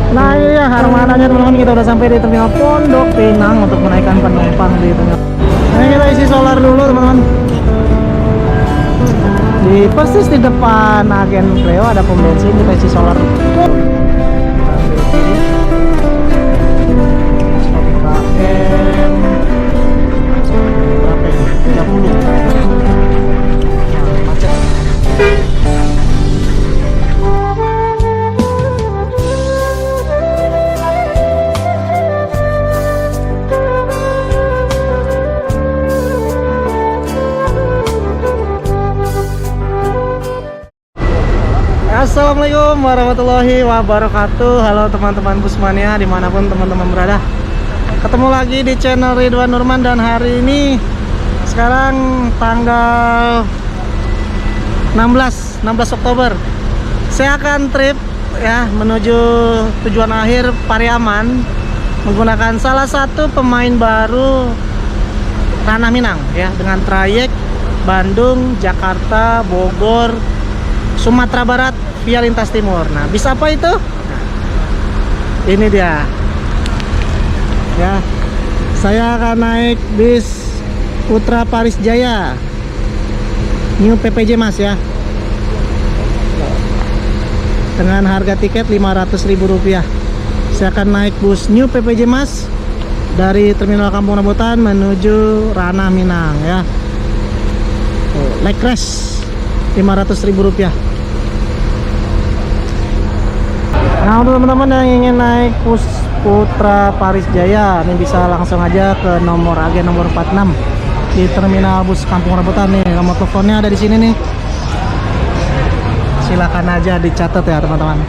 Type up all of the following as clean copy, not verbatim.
Nah iya armadanya teman-teman, kita udah sampai di terminal Pondok Pinang untuk menaikkan penumpang di terminal. Ini kita isi solar dulu teman-teman. Di persis di depan agen Cleo ada pom bensin, kita isi solar. Assalamualaikum warahmatullahi wabarakatuh. Halo teman-teman Busmania dimanapun teman-teman berada. Ketemu lagi di channel Ridwan Nurman. Dan hari ini sekarang tanggal 16 Oktober, saya akan trip ya menuju tujuan akhir Pariaman menggunakan salah satu pemain baru Ranah Minang ya, dengan trayek Bandung, Jakarta, Bogor, Sumatera Barat via lintas timur. Nah, bis apa itu? Nah, ini dia. Ya. Saya akan naik bis Putra Paris Jaya. New PPJ Mas ya. Dengan harga tiket Rp500.000. Saya akan naik bus New PPJ Mas dari Terminal Kampung Rambutan menuju Ranah Minang ya. Naik crash Rp500.000. Nah untuk teman-teman yang ingin naik bus Putra Paris Jaya, ini bisa langsung aja ke nomor agen nomor 46 di Terminal Bus Kampung Rambutan nih. Nomor teleponnya ada di sini nih. Silakan aja dicatat ya teman-teman.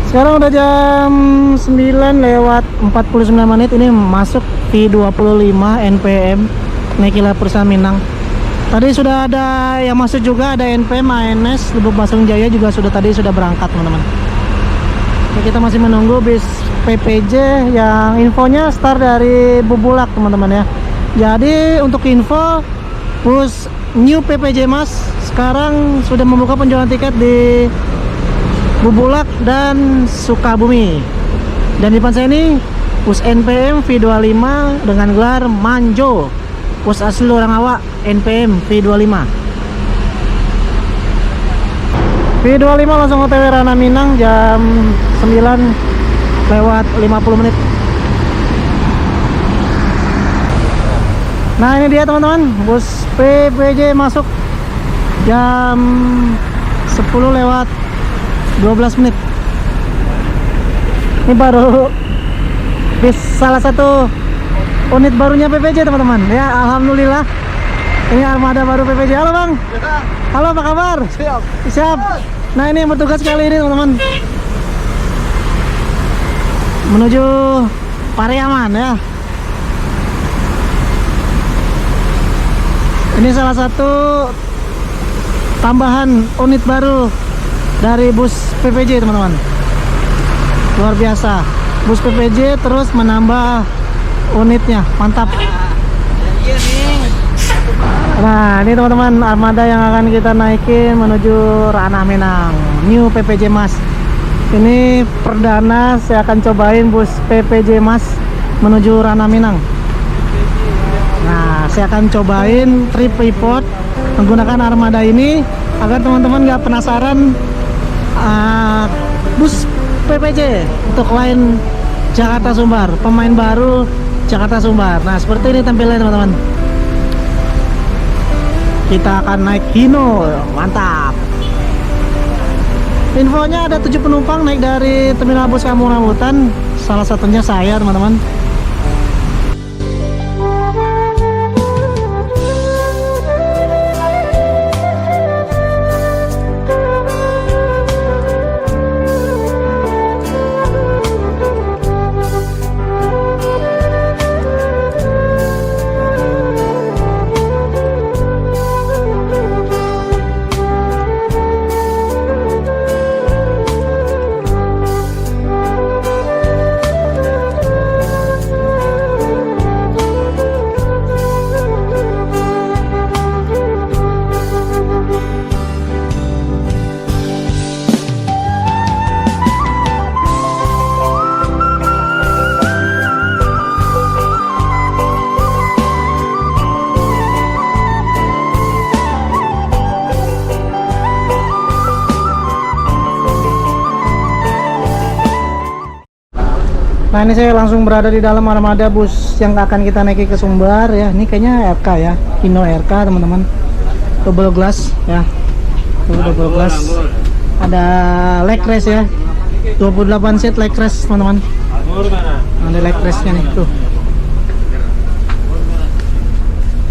Sekarang udah jam 9:49. Ini masuk V25 NPM Nekila Persa Minang. Tadi sudah ada yang masuk juga, ada NPM ANS Lubuk Basung Jaya juga tadi sudah berangkat teman-teman. Kita masih menunggu bis PPJ yang infonya start dari Bubulak teman-teman ya. Jadi untuk info, bus New PPJ Mas sekarang sudah membuka penjualan tiket di Bubulak dan Sukabumi. Dan di depan saya ini bus NPM V25 dengan gelar Manjo, bus asli orang awak NPM V25. V25 langsung OTW Ranah Minang jam 9:50. Nah ini dia teman-teman, bus PPJ masuk jam 10:12. Ini baru bis salah satu unit barunya PPJ teman-teman ya. Alhamdulillah ini armada baru PPJ. Halo bang. Halo, apa kabar? Siap. Nah ini yang bertugas kali ini teman-teman menuju Pariaman ya. Ini salah satu tambahan unit baru dari bus PPJ teman-teman. Luar biasa, bus PPJ terus menambah unitnya, mantap. Nah ini teman-teman armada yang akan kita naikin menuju Ranah Minang, New PPJ Mas. Ini perdana saya akan cobain bus PPJ Mas menuju Ranah Minang. Nah saya akan cobain trip report menggunakan armada ini agar teman-teman gak penasaran bus PPJ untuk lain Jakarta Sumbar, pemain baru Jakarta Sumbar. Nah seperti ini tampilannya teman-teman. Kita akan naik Hino, mantap. Infonya ada 7 penumpang naik dari Terminal Bus Kampung Rambutan, salah satunya saya teman-teman. Nah ini saya langsung berada di dalam armada bus yang akan kita naiki ke Sumbar ya. Ini kayaknya RK ya, Hino RK teman-teman. Double glass ya. Tuh, double glass. Ada leg rest ya. 28 seat leg rest teman-teman. Ada leg restnya nih tuh.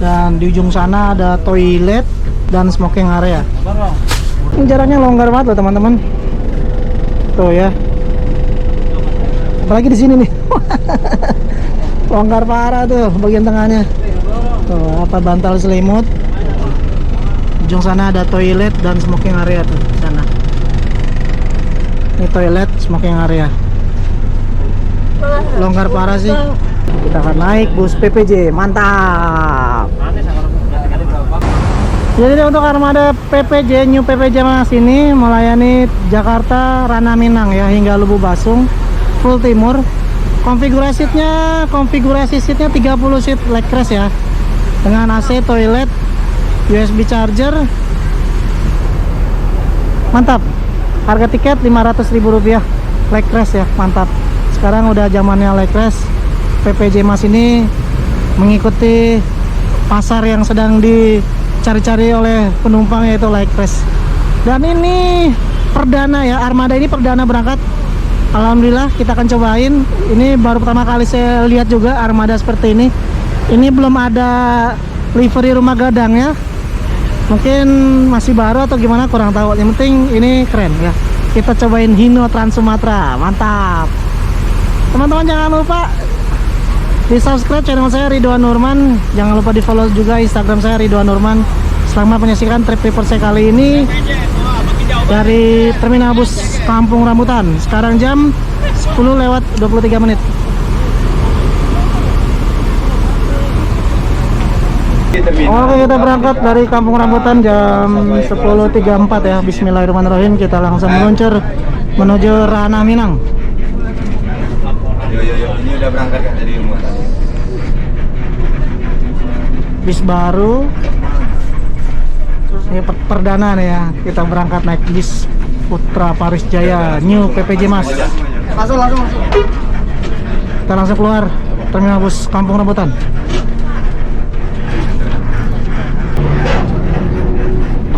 Dan di ujung sana ada toilet dan smoking area. Ini jaraknya longgar banget loh teman-teman. Tuh ya. Apalagi di sini nih. Longgar parah tuh bagian tengahnya. Tuh apa bantal selimut. Ujung sana ada toilet dan smoking area tuh sana. Ini toilet smoking area. Longgar parah sih. Kita akan naik bus PPJ, mantap. Jadi untuk armada PPJ New PPJ Mas ini melayani Jakarta, Ranah Minang ya hingga Lubuk Basung, full timur. Konfigurasi seatnya 30 seat leg rest ya, dengan AC, toilet, USB charger. Mantap. Harga tiket Rp500.000 leg rest ya, mantap. Sekarang udah zamannya leg rest. PPJ Mas ini mengikuti pasar yang sedang dicari-cari oleh penumpang, yaitu leg rest. Dan ini perdana ya, armada ini perdana berangkat. Alhamdulillah kita akan cobain. Ini baru pertama kali saya lihat juga armada seperti ini. Ini belum ada livery rumah gadangnya. Mungkin masih baru atau gimana, kurang tahu. Yang penting ini keren ya. Kita cobain Hino Trans Sumatera, mantap. Teman-teman jangan lupa di subscribe channel saya Ridwan Nurman. Jangan lupa di follow juga Instagram saya Ridwan Nurman. Selamat menyaksikan trip report saya kali ini dari Terminal Bus Kampung Rambutan. Sekarang jam 10:23. Oke, kita berangkat dari Kampung Rambutan jam 10.34 ya. Bismillahirrahmanirrahim. Kita langsung meluncur menuju Ranah Minang. Ini udah berangkat kan dari rumah. Bis baru. Ini perdana nih ya. Kita berangkat naik bis Putra Paris Jaya New PPJ Mas. Langsung. Kita langsung keluar Terminal Bus Kampung Rambutan.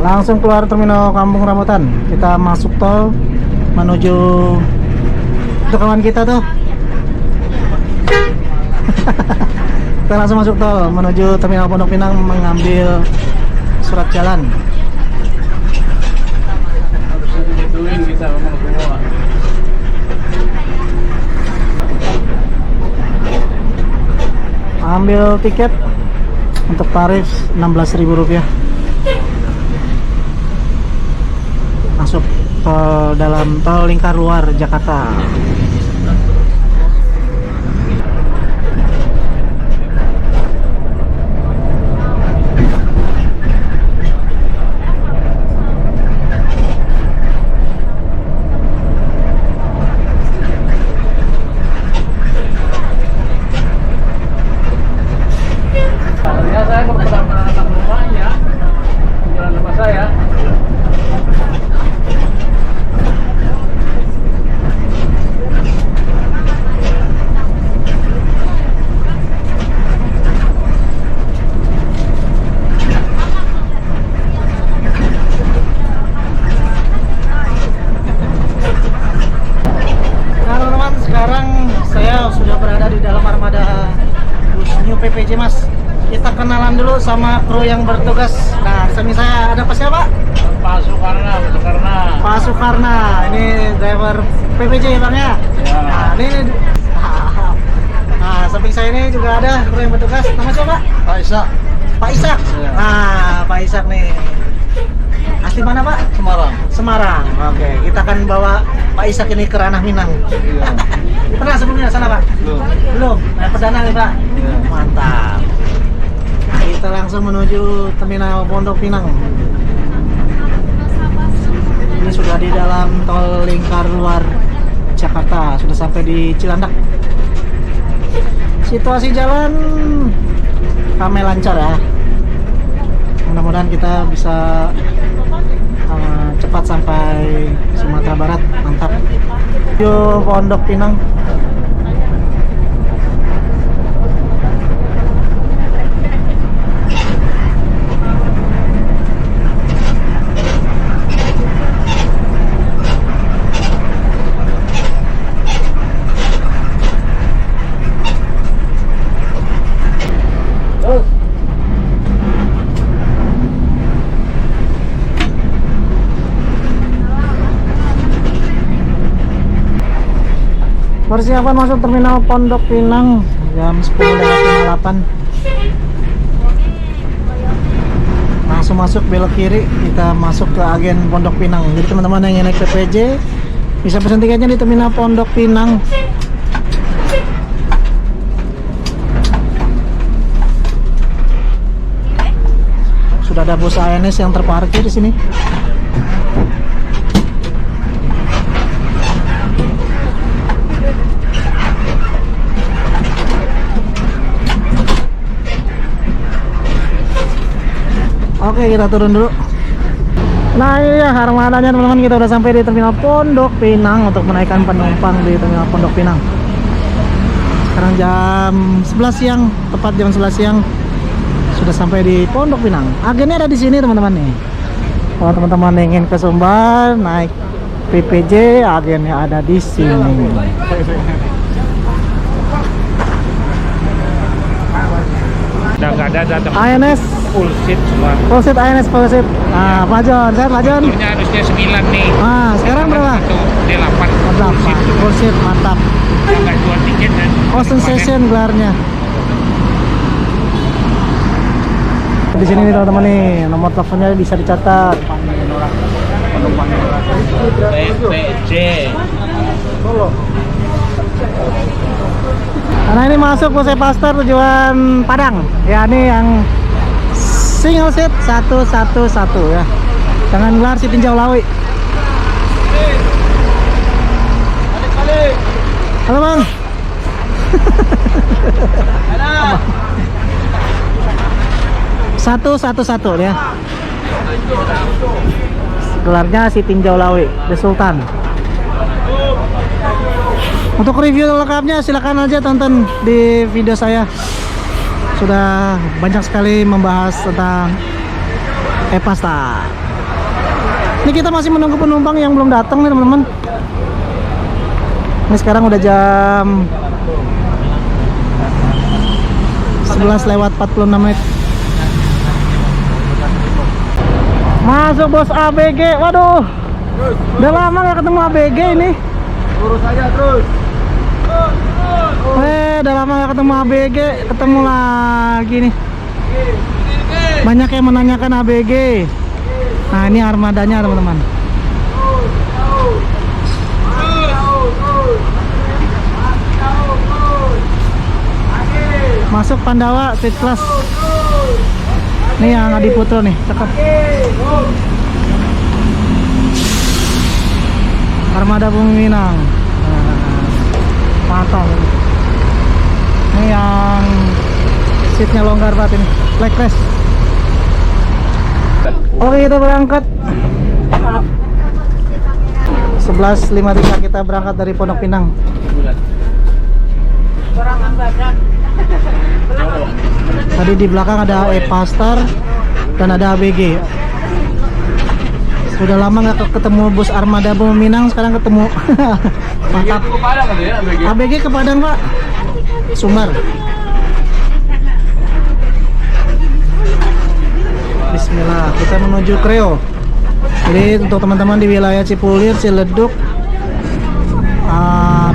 Langsung keluar Terminal Kampung Rambutan. Kita masuk tol menuju itu kawan kita tuh. Kita langsung masuk tol menuju Terminal Pondok Pinang mengambil surat jalan. Ambil tiket untuk tarif Rp16.000. Masuk tol dalam tol lingkar luar Jakarta. PPJ Mas, kita kenalan dulu sama kru yang bertugas. Nah, samping saya ada Pak siapa? Pak Sukarna. Pak Sukarna, ini driver PPJ ya Bang ya? Ya. Nah, ini nah, samping saya ini juga ada kru yang bertugas. Nama siapa? Pak Isak. Pak Isak. Ya. Nah, Pak Isak nih. Asli mana Pak? Semarang. Semarang. Oke, kita akan bawa Pak Isak ini ke Ranah Minang. Iya. Pernah sebelumnya sana Pak? Belum. Nah, perdana nih Pak. Iya. Mantap. Kita langsung menuju Terminal Pondok Pinang. Ini sudah di dalam tol lingkar luar Jakarta. Sudah sampai di Cilandak. Situasi jalan ramai lancar ya. Mudah-mudahan kita bisa cepat sampai Sumatera Barat. Mantap. Yuk Pondok Pinang. Persiapan masuk terminal Pondok Pinang jam 10.58. Langsung masuk belok kiri, kita masuk ke agen Pondok Pinang. Jadi teman-teman yang naik PPJ bisa pesan tiketnya di terminal Pondok Pinang. Sudah ada bus ANS yang terparkir di sini. Oke, kita turun dulu. Nah ini ya armadanya teman-teman, kita udah sampai di terminal Pondok Pinang untuk menaikkan penumpang di terminal Pondok Pinang. Sekarang jam 11 siang, tepat jam 11 siang sudah sampai di Pondok Pinang. Agennya ada di sini teman-teman nih. Kalau teman-teman ingin ke Sumbar naik PPJ, agennya ada di sini. Udah nggak ada datang ANS full seat semua. full seat, ANS full seat. Nah, Pak Jon, sehat Pak Jon? Turnya harusnya 9 nih. Ah, sekarang berapa? Itu 8 full seat. Full seat, mantap. Nggak jual tiket dan Ocean Session gelarnya. Di sini nih teman-teman nih, nomor teleponnya bisa dicatat. PPJ. Karena ini masuk Pusat Pasteur tujuan Padang. Ya ini yang single seat 111 ya. Dengan gelar si tinjau Lawi. Halo Bang. Satu ya. Gelarnya si tinjau Lawi, The Sultan. Untuk review lengkapnya silakan aja tonton di video saya. Sudah banyak sekali membahas tentang E-Pasta. Ini kita masih menunggu penumpang yang belum datang nih teman-teman. Ini sekarang udah jam 11:46. Masuk bos ABG. Waduh, udah lama gak ketemu ABG ini. Lurus aja terus. Udah lama gak ketemu ABG, ketemu lagi nih. Banyak yang menanyakan ABG. Nah ini armadanya teman-teman. Masuk Pandawa seat class. Ini yang Adi Putro nih, cakep. Armada Bumi Minang. Mantap. Ini yang seatnya longgar banget ini, black rest. Oke, kita berangkat 11:53 kita berangkat dari Pondok Pinang. Tadi di belakang ada E-Pasteur dan ada ABG. Sudah lama nggak ketemu bus Armada Bumi Minang, sekarang ketemu. Mantap. ABG ke Padang Pak, Sumbar. Bismillah, kita menuju Kreo. Jadi untuk teman-teman di wilayah Cipulir, Ciledug,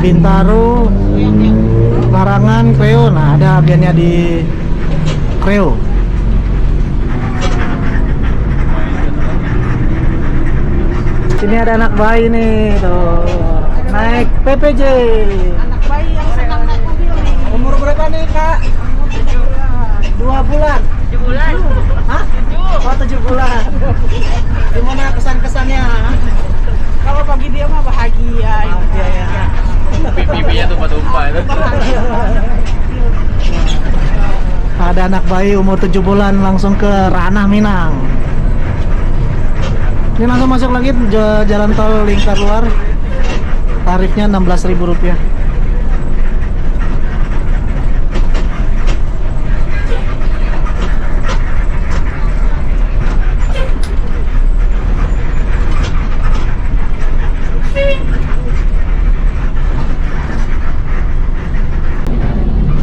Bintaro, Larangan, Kreo, nah ada agennya di Kreo. Sini ada anak bayi nih, tuh naik PPJ. Anak bayi yang sedang naik mobil nih. Umur berapa nih Kak? 2 bulan. 7 bulan. Hah? Oh 7 bulan. Gimana kesan-kesannya? Kalau pagi dia mah bahagia. Iya ya. Pipinya tumpah-tumpah itu. Ada anak bayi umur 7 bulan langsung ke ranah Minang. Ini langsung masuk lagi jalan tol lingkar luar. Tarifnya Rp16.000.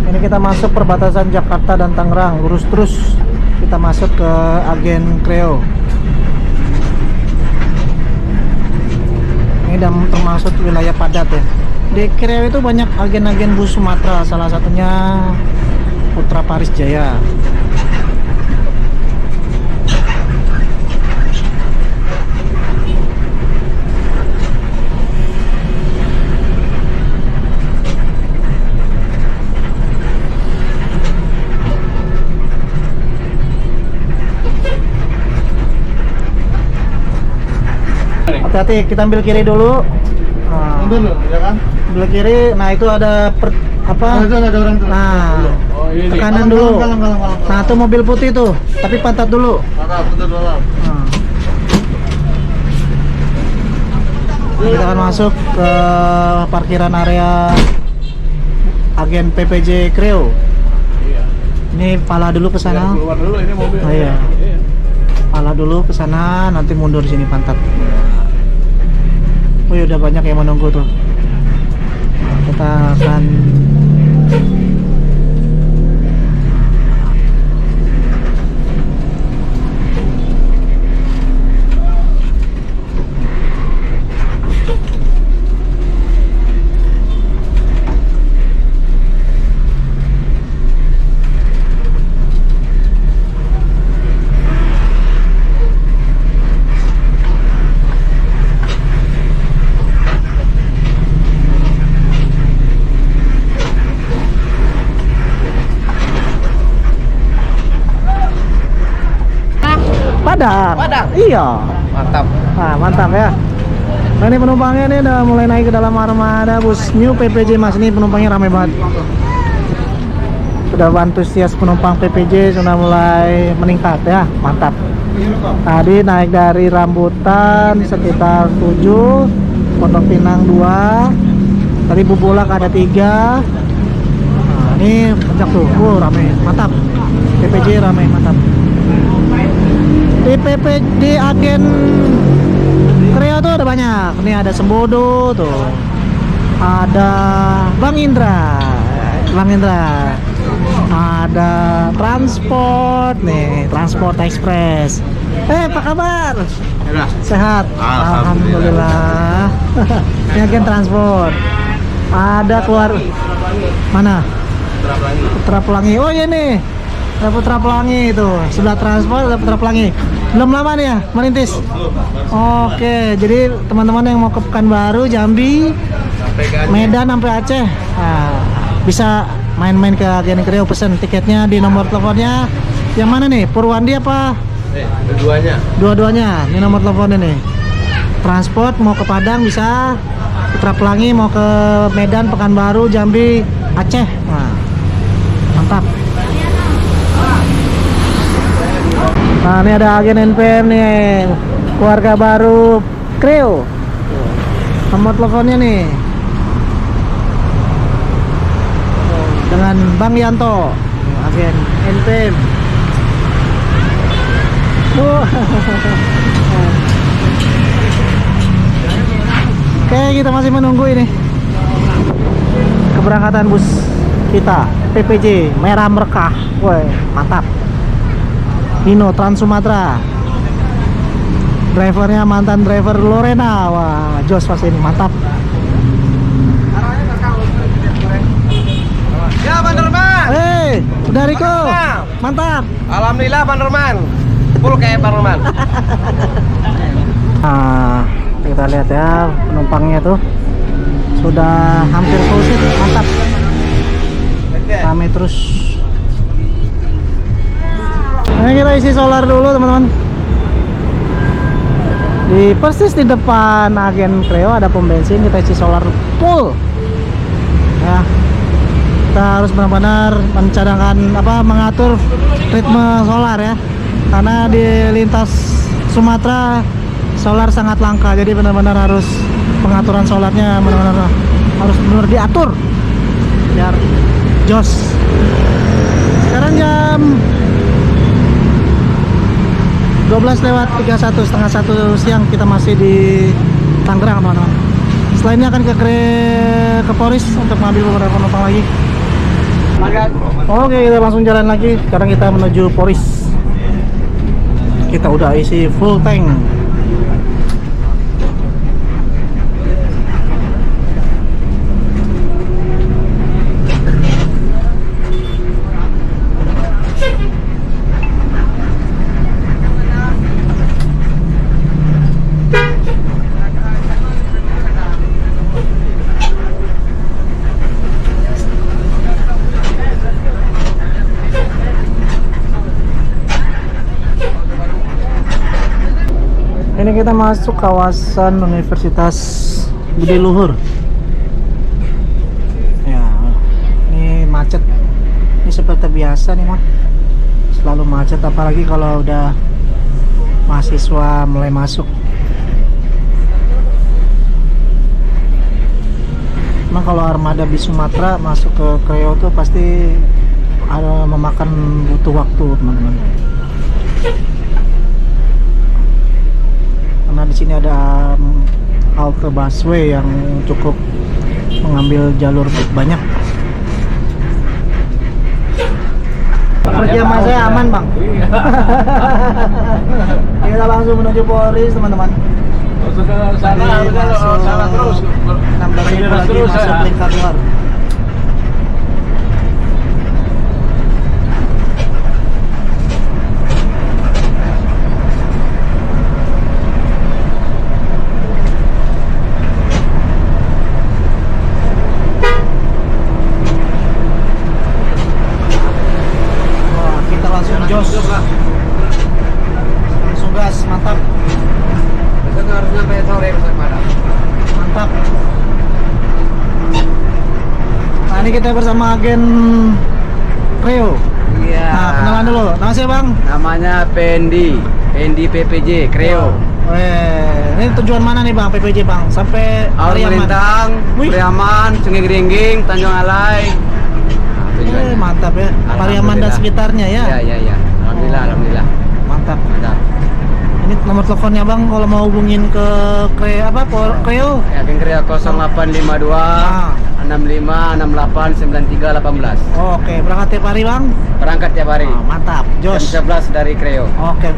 Ini kita masuk perbatasan Jakarta dan Tangerang, lurus terus kita masuk ke agen Kreo. Ini udah termasuk wilayah padat ya. Di Kreo itu banyak agen-agen bus Sumatera, salah satunya Putra Paris Jaya. Hati-hati, kita ambil kiri dulu. Nah, Dulu, ya kan? ambil kiri. Nah, itu ada apa? Itu ada orang tuh. Nah, Oh, ini. tekanan dulu. Kalang. Nah, itu mobil putih tuh, tapi pantat dulu. Mantap, betul. Nah. Kita akan masuk ke parkiran area agen PPJ Kreo. Iya. Ini pala dulu ke sana. Keluar dulu ini mobil. Oh, iya. Pala dulu ke sana, nanti mundur sini pantat. Oh, udah banyak yang menunggu tuh. Nah, kita akan Padang. Iya. Mantap. Nah, mantap ya. Nah, ini penumpangnya nih udah mulai naik ke dalam armada bus New PPJ Mas. Ini penumpangnya ramai banget. Sudah antusias penumpang PPJ sudah mulai meningkat ya. Mantap. Tadi naik dari Rambutan sekitar 7, Pondok Pinang 2, tadi Bubulak ada 3. Nah, ini banyak tuh. Ramai. Mantap. PPJ ramai, mantap. Di di agen Kreo tuh ada banyak. Ini ada Sembodo tuh, ada Bang Indra, ada Transport nih, Transport Express. Apa kabar? Sehat? Alhamdulillah. Ini agen Transport. Ada keluar mana? Putra Pelangi. Oh iya nih, ada Putra Pelangi itu, sebelah Transport ada Putra Pelangi. Belum lama nih ya merintis. Oke, jadi teman-teman yang mau ke Pekanbaru, Jambi, Medan sampai Aceh, nah, bisa main-main ke agen Kreo, pesen tiketnya di nomor teleponnya. Yang mana nih? Purwandi apa? Keduanya. Dua-duanya. Ini nomor teleponnya nih. Transport mau ke Padang bisa, Putra Pelangi mau ke Medan, Pekanbaru, Jambi, Aceh. Nah, mantap. Nah, ini ada agen NPM nih, keluarga baru Kreo. Nomor teleponnya nih dengan Bang Yanto, agen NPM. Oke, kita masih menunggu ini keberangkatan bus kita PPJ Merah Merekah. Woi, mantap. Dino Trans Sumatera. Drivernya mantan driver Lorena. Wah, jos pas ini, mantap. Ya, Bang Norman. Udah Riko. Mantap. Alhamdulillah, Bang Norman. Full kayak Bang Norman. Nah, kita lihat ya penumpangnya tuh sudah hampir full seat, mantap. Rame terus. Nah, kita isi solar dulu teman-teman. Persis di depan agen Kreo ada pom bensin, kita isi solar full. Ya, kita harus benar-benar mencadangkan mengatur ritme solar ya, karena di lintas Sumatera solar sangat langka, jadi benar-benar harus pengaturan solarnya benar-benar harus benar diatur biar jos. Sekarang jam 12:31, setengah 1 siang, kita masih di Tangerang teman-teman. Setelah ini akan ke Poris untuk mengambil beberapa penumpang lagi. Oke, kita langsung jalan lagi. Sekarang kita menuju Poris. Kita udah isi full tank. Ini kita masuk kawasan Universitas Budi Luhur. Ya, ini macet. Ini seperti biasa nih mah. Selalu macet, apalagi kalau udah mahasiswa mulai masuk. Emang kalau armada bis Sumatera masuk ke Kreo tuh pasti ada memakan butuh waktu, teman-teman. Karena di sini ada halte busway yang cukup mengambil jalur banyak. Perjalanan saya aman, Bang. Kita langsung menuju Polres, teman-teman. Sana terus. 16.000 lagi masuk lingkar luar. Wah, kita langsung jos. Langsung gas, mantap. Kita harus nyampe sore besok malam. Mantap. Nah, ini kita bersama agen Kreo. Iya. Nah, kenalan dulu. Nama saya, Bang? Namanya Pendi PPJ Kreo. Ini tujuan mana nih, Bang? PPJ, Bang? Sampai Aur Pariaman. Melintang, Wih. Priaman, Sungai Geringging, Tanjung Alai. Mantap ya. Pariaman dan Alhamdulillah. sekitarnya ya. Iya. Alhamdulillah. Mantap. Mantap. Ini nomor teleponnya, Bang, kalau mau hubungin ke Kreo. Yakin Kreo 0852 Ah. 65 68 93 18. Oke, berangkat tiap hari, Bang. Berangkat tiap hari. Oh, mantap. Jam Jos. 11 dari Kreo. Oke.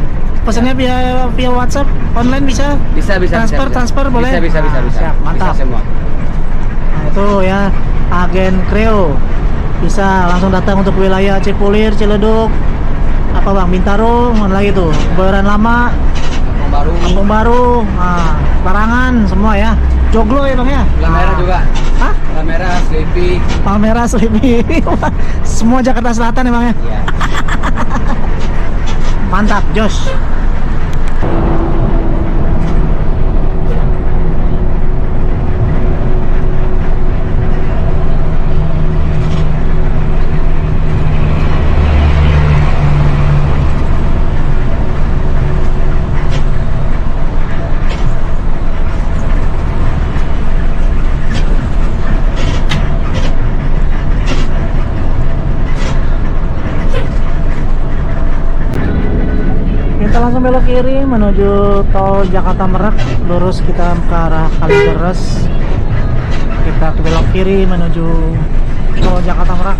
Pesannya via WhatsApp, online bisa? Bisa. Transfer boleh? Bisa. Ah, siap, mantap. Bisa semua. Nah, itu ya agen Kreo. Bisa langsung datang untuk wilayah Cipulir, Ciledug, apa Bang, Bintaro, mana lagi tuh? Kebayoran Lama, Baru. Kampung Baru, nah, Barangan, semua ya. Joglo ya Bang ya? Palmerah juga. Hah? Palmerah, Sleepy. Palmerah, Selipi. Semua Jakarta Selatan ya Bang ya? Iya. Mantap, Jos. Kita langsung belok kiri menuju tol Jakarta Merak, lurus kita ke arah Kalideres. Kita belok kiri menuju tol Jakarta Merak.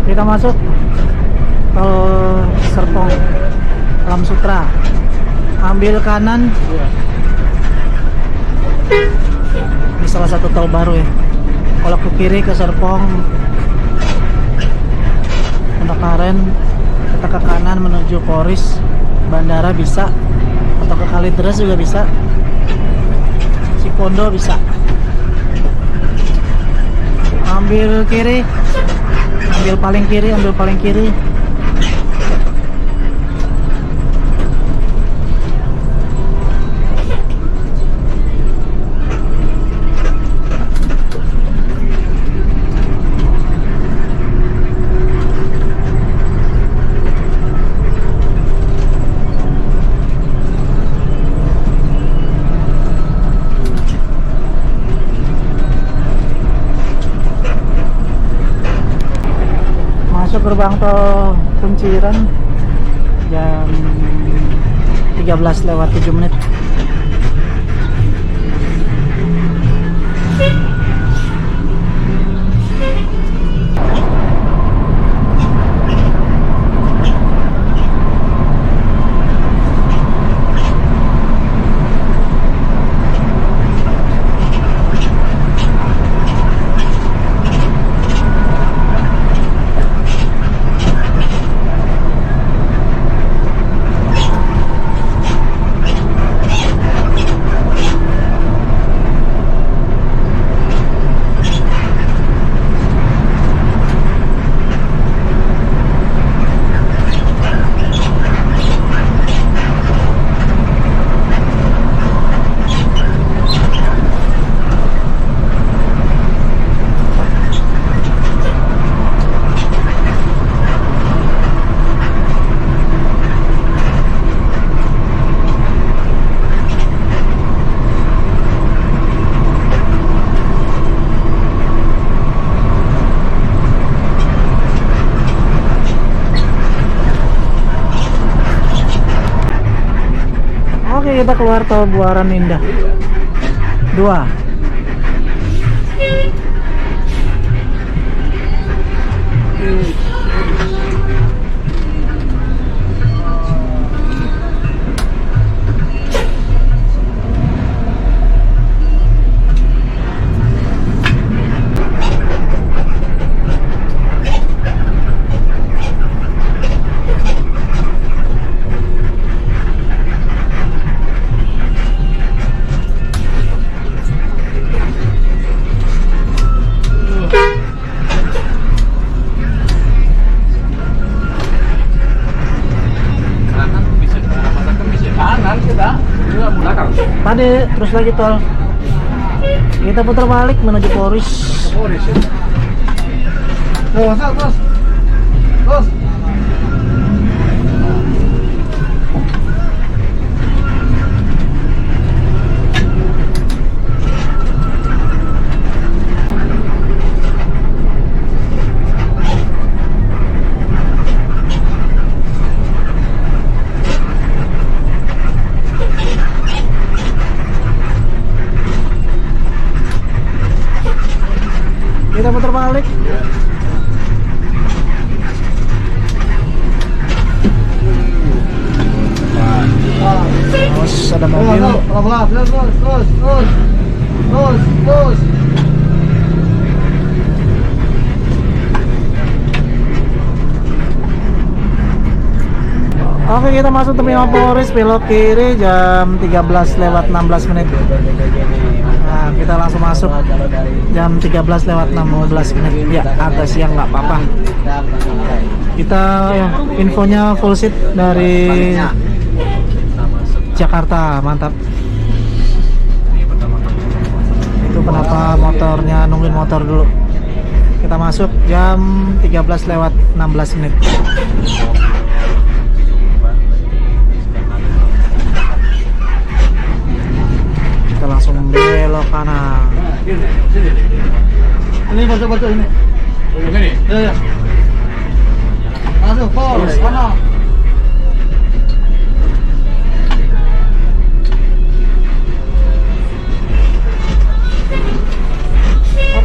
Kita masuk tol Serpong Alam Sutra, ambil kanan. Ini salah satu tol baru ya. Kalau ke kiri ke Serpong Karen, kita ke kanan menuju Polres Bandara bisa, atau ke Kalideres juga bisa, Cipondo bisa. Ambil kiri, ambil paling kiri. masuk gerbang tol Kunciran jam 13:07. Oke, kita keluar tol Buaran Indah 2. Kanan kita. Dua belakang. Tadi terus lagi tol. Kita putar balik menuju Poris. Poris ya. Terus. Kita putar balik. Terus ada mobil. Terus. Oke, kita masuk terminal Poris, belok kiri jam 13:16. Nah, kita langsung masuk jam 13:16. Ya, agak siang nggak apa-apa. Kita infonya full seat dari Jakarta, mantap. Itu kenapa motornya nungguin motor dulu. Kita masuk jam 13:16. Kita langsung belok kanan. Ini betul ini. Ini. Ya. Masuk Poris kanan.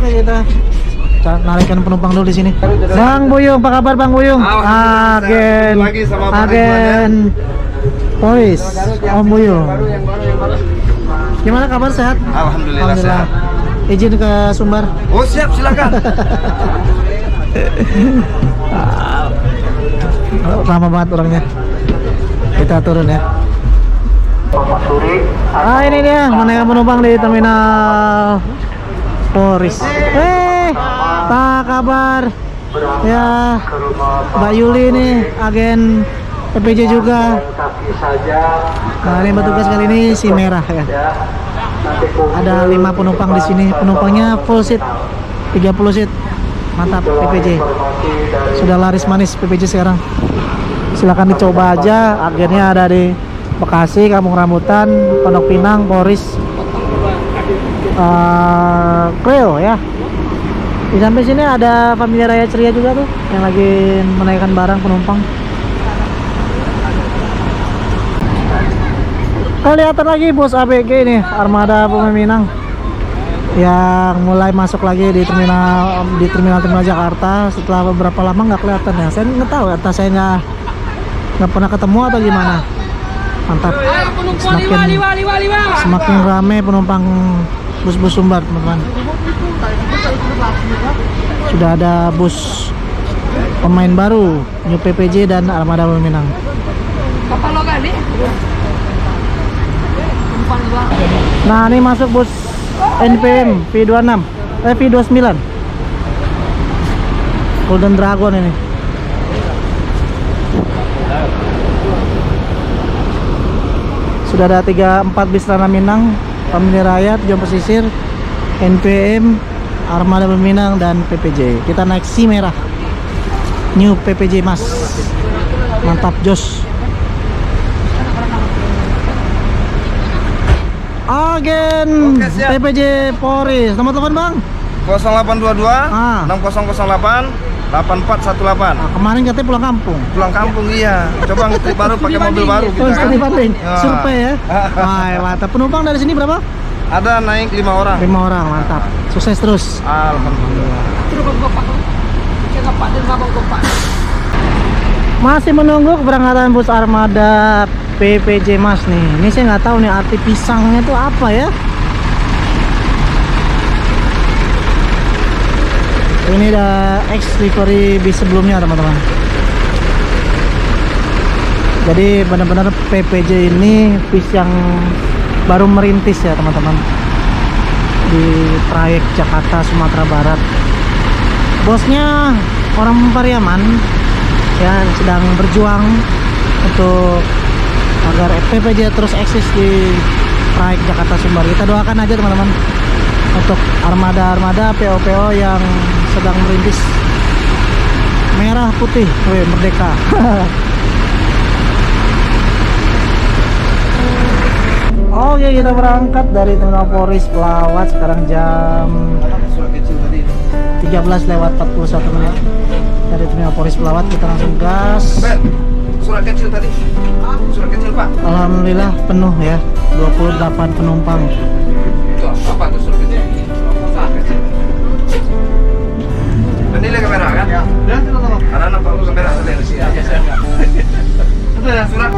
Oke, kita narikkan penumpang dulu di sini. Bang Buyung, apa kabar Bang Buyung? Agen Poris, Om Buyung. Gimana kabar, sehat? Alhamdulillah sehat. Izin ke Sumbar. Oh siap, silakan. Lama banget orangnya. Kita turun ya. Ini dia menaikkan penumpang di terminal Poris. Apa kabar? Ya, Mbak Yuli nih, agen PPJ juga. Nah, ini petugas kali ini si merah ya. Ada 5 penumpang di sini. Penumpangnya full seat, 30 seat. Mantap PPJ. Sudah laris manis PPJ sekarang. Silakan dicoba aja. Agennya ada di Bekasi, Kampung Rambutan, Pondok Pinang, Poris, Creo ya. Di samping sini ada Familia Raya Ceria juga tuh yang lagi menaikkan barang penumpang. Kelihatan lagi bus ABG ini, Armada Peminang yang mulai masuk lagi di terminal Jakarta setelah beberapa lama nggak kelihatan ya. Saya nggak tahu, entah saya nggak pernah ketemu atau gimana. Mantap, semakin ramai penumpang bus-bus Sumbar, teman-teman. Sudah ada bus pemain baru New PPJ dan Armada Peminang. Nah, ini masuk bus NPM V26 V29 Golden Dragon ini. Sudah ada 3-4 bis Rana Minang, Familia Raya, Tujuan Pesisir, NPM, Armada Peminang, dan PPJ. Kita naik si merah New PPJ Mas. Mantap jos. Agen Oke, siap. PPJ Polri. Nomor telepon Bang? 0822 Ah. 6008 8418. Nah, kemarin katanya pulang kampung. Pulang kampung iya. Coba ngetrip baru pakai mobil baru Oh, kita. sekali banding. Ya. Survei ya. Wah, mantap. Penumpang dari sini berapa? Ada naik 5 orang. 5 orang, mantap. Sukses terus. Alhamdulillah. Masih menunggu keberangkatan bus Armada PPJ Mas nih. Ini saya nggak tahu nih arti pisangnya itu apa ya. Ini udah ex livery bis sebelumnya, teman-teman. Jadi benar-benar PPJ ini bis yang baru merintis ya, teman-teman, di trayek Jakarta Sumatera Barat. Bosnya orang Pariaman ya, sedang berjuang untuk agar PPJ terus eksis di trayek Jakarta Sumbar. Kita doakan aja, teman-teman, untuk armada-armada PO-PO yang sedang merintis. Merah putih, merdeka. Oke, kita berangkat dari Terminal Polri Pelawat sekarang jam 13:41 dari Terminal Polri Pelawat. Kita langsung gas. Ben, surat kecil tadi. Surat kecil, Pak. Alhamdulillah penuh ya, 28 penumpang. Itu apa tuh surat kecil? Surat kecil. Penilai kamera kan? Ya. Ada anak Pak, kamera ada di sini. Surat.